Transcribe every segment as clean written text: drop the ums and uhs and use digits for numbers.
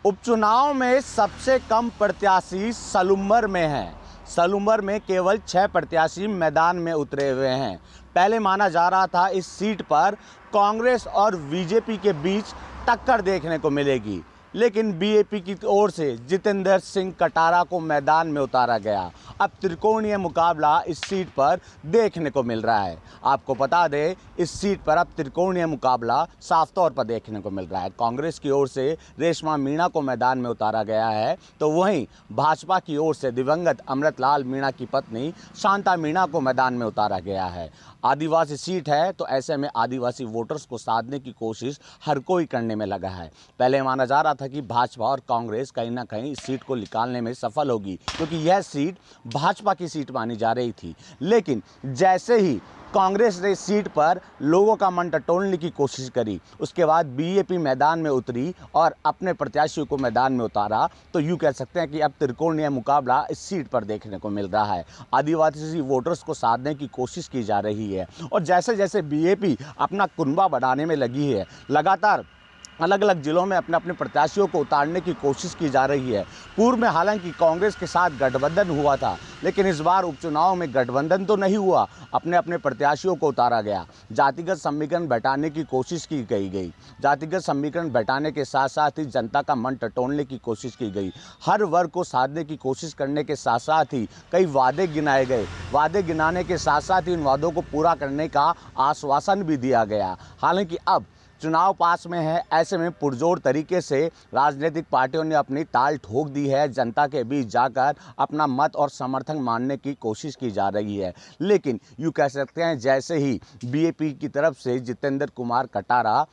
उपचुनाव में सबसे कम प्रत्याशी सलूम्बर में हैं। सलूम्बर में केवल 6 प्रत्याशी मैदान में उतरे हुए हैं। पहले माना जा रहा था इस सीट पर कांग्रेस और बीजेपी के बीच टक्कर देखने को मिलेगी, लेकिन बीएपी की ओर से जितेंद्र सिंह कटारा को मैदान में उतारा गया। अब त्रिकोणीय मुकाबला इस सीट पर देखने को मिल रहा है। आपको बता दें, इस सीट पर अब त्रिकोणीय मुकाबला साफ तौर पर देखने को मिल रहा है। कांग्रेस की ओर से रेशमा मीणा को मैदान में उतारा गया है, तो वहीं भाजपा की ओर से दिवंगत अमृतलाल मीणा की पत्नी शांता मीणा को मैदान में उतारा गया है। आदिवासी सीट है, तो ऐसे में आदिवासी वोटर्स को साधने की कोशिश हर कोई करने में लगा है। पहले माना जा रहा था कि भाजपा और कांग्रेस कहीं ना कहीं इस सीट को निकालने में सफल होगी, क्योंकि यह सीट भाजपा की सीट मानी जा रही थी। लेकिन जैसे ही कांग्रेस ने इस सीट पर लोगों का मन टटोलने की कोशिश करी, उसके बाद बीएपी मैदान में उतरी और अपने प्रत्याशियों को मैदान में उतारा, तो यूँ कह सकते हैं कि अब त्रिकोणीय मुकाबला इस सीट पर देखने को मिल रहा है। आदिवासी वोटर्स को साधने की कोशिश की जा रही है, और जैसे जैसे बीएपी अपना कुनबा बढ़ाने में लगी है, लगातार अलग अलग जिलों में अपने अपने प्रत्याशियों को उतारने की कोशिश की जा रही है। पूर्व में हालांकि कांग्रेस के साथ गठबंधन हुआ था, लेकिन इस बार उपचुनाव में गठबंधन तो नहीं हुआ, अपने अपने प्रत्याशियों को उतारा गया। जातिगत समीकरण बैठाने की कोशिश की गई। जातिगत समीकरण बैठाने के साथ साथ ही जनता का मन टटोलने की कोशिश की गई। हर वर्ग को साधने की कोशिश करने के साथ साथ ही कई वादे गिनाए गए। वादे गिनाने के साथ साथ ही उन वादों को पूरा करने का आश्वासन भी दिया गया। हालांकि अब चुनाव पास में है, ऐसे में पुरजोर तरीके से राजनीतिक पार्टियों ने अपनी ताल ठोक दी है। जनता के बीच जाकर अपना मत और समर्थन मानने की कोशिश की जा रही है। लेकिन यूँ कह सकते हैं, जैसे ही बीएपी की तरफ से जितेंद्र कुमार कटारा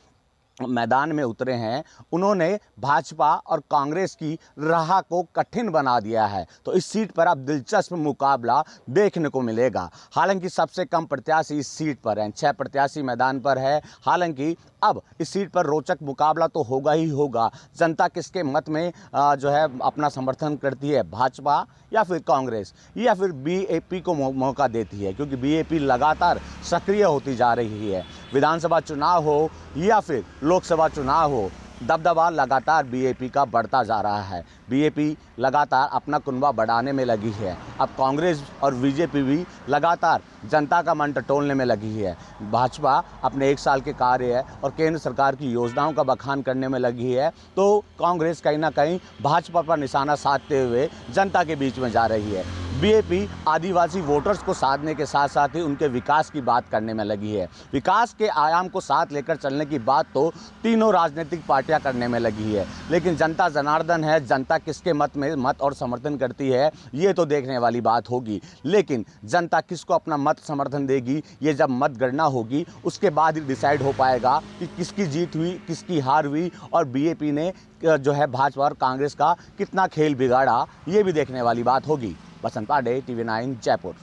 मैदान में उतरे हैं, उन्होंने भाजपा और कांग्रेस की राह को कठिन बना दिया है। तो इस सीट पर अब दिलचस्प मुकाबला देखने को मिलेगा। हालांकि सबसे कम प्रत्याशी इस सीट पर हैं, 6 प्रत्याशी मैदान पर है। हालांकि अब इस सीट पर रोचक मुकाबला तो होगा ही होगा। जनता किसके मत में जो है अपना समर्थन करती है, भाजपा या फिर कांग्रेस या फिर बीएपी को मौका देती है, क्योंकि बीएपी लगातार सक्रिय होती जा रही है। विधानसभा चुनाव हो या फिर लोकसभा चुनाव हो, दबदबा लगातार बीएपी का बढ़ता जा रहा है। बीएपी लगातार अपना कुनबा बढ़ाने में लगी है। अब कांग्रेस और बीजेपी भी लगातार जनता का मन टटोलने में लगी है। भाजपा अपने 1 साल के कार्य और केंद्र सरकार की योजनाओं का बखान करने में लगी है, तो कांग्रेस कहीं ना कहीं भाजपा पर निशाना साधते हुए जनता के बीच में जा रही है। बीएपी आदिवासी वोटर्स को साधने के साथ साथ ही उनके विकास की बात करने में लगी है। विकास के आयाम को साथ लेकर चलने की बात तो तीनों राजनीतिक पार्टियां करने में लगी है। लेकिन जनता जनार्दन है, जनता किसके मत में मत और समर्थन करती है, ये तो देखने वाली बात होगी। लेकिन जनता किसको अपना मत समर्थन देगी, ये जब मतगणना होगी उसके बाद ही डिसाइड हो पाएगा कि किसकी जीत हुई, किसकी हार हुई, और बीएपी ने जो है भाजपा और कांग्रेस का कितना खेल बिगाड़ा, ये भी देखने वाली बात होगी। बसंत पांडे, TV9 जयपुर।